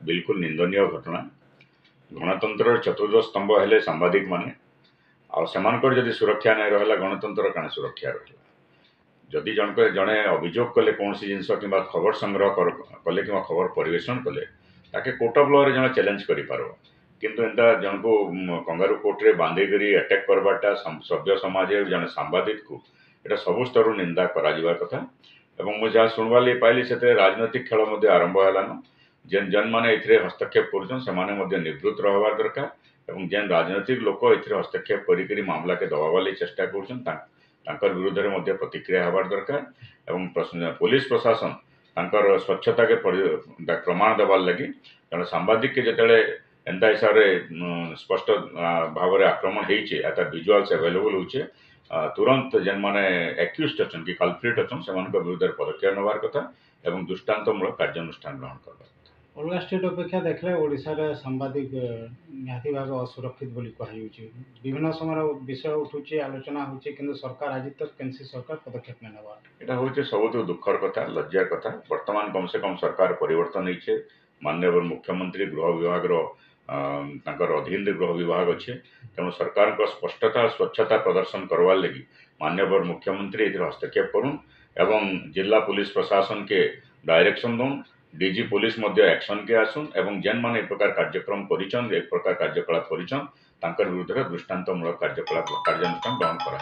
बिल्कुल निंदनीय घटना। गणतंत्र चतुर्थ स्तंभ हेले सांबादिक माने आमानकर जदि सुरक्षा नहीं रहा गणतंत्र क्या सुरक्षा रहा। जदि जड़े अभियोग कले कौन सी जिनस कि खबर संग्रह कले कि खबर परिवेशन कले ताके कोर्ट ऑफ लॉ रे जन चैलेंज करि पारो। किंतु एंता जन को कंगारू कोर्ट रे बांधे करी अटैक करवाटा सभ्य समाज जन सांबादिक को एटा सब स्तर निंदा करा जिबा कथा। एवं मुझे जहाँ शुणवा लगे पाइली से राजनैतिक खेल आरंभ है जेन जेन मैंने हस्तक्षेप कर निवृत्त रहा दरकार और जेन राजनैतिक लोक ए हस्तक्षेप करी मामला के दबावा चेष्टा कर विरुद्ध में प्रतिक्रिया हबार दरकार एवं पुलिस प्रशासन तांकर स्वच्छता के प्रमाण देवार लगी कारण सांबादिक के जिते एंता हिसाब से स्पष्ट भाव में आक्रमण होता विजुअल्स अवेलेबल होचे तुरंत जेन माने एक्यूज्ड अच्छा कि कल्प्रिट अच्छा से विरुद्ध पदक्षेप नबार कथा एवं दृष्टांतमूलक कार्यानुष्ठान ग्रहण करवा। अलग स्टेट अपेक्षा देखले ओडिशा रे सांबादिक निहाती भाव असुरक्षित बोली कहुचे विभिन्न समय विषय उठुचे आलोचना होचे किंतु सरकार आज तक केनसी सरकार पदक्षेप नहीं नवा एटा होचे सबुठ दुखर कथा लज्जार कथा। वर्तमान कम से कम सरकार परिवर्तन होइछे माननीय मुख्यमंत्री गृह विभाग तांकर अधीन गृह विभाग अच्छे तेणु सरकार को स्पष्टता स्वच्छता प्रदर्शन करवार लगी माननीय मुख्यमंत्री हस्तक्षेप करुन एवं जिला पुलिस प्रशासन के डायरेक्शन दौन डीजी पुलिस एक्शन के आसुन एवं जेन मान एक प्रकार कार्यक्रम एक प्रकार कार्यकलाप विरुद्ध दृष्टांतमूलक कार्यानुष्ठान ग्रहण करा।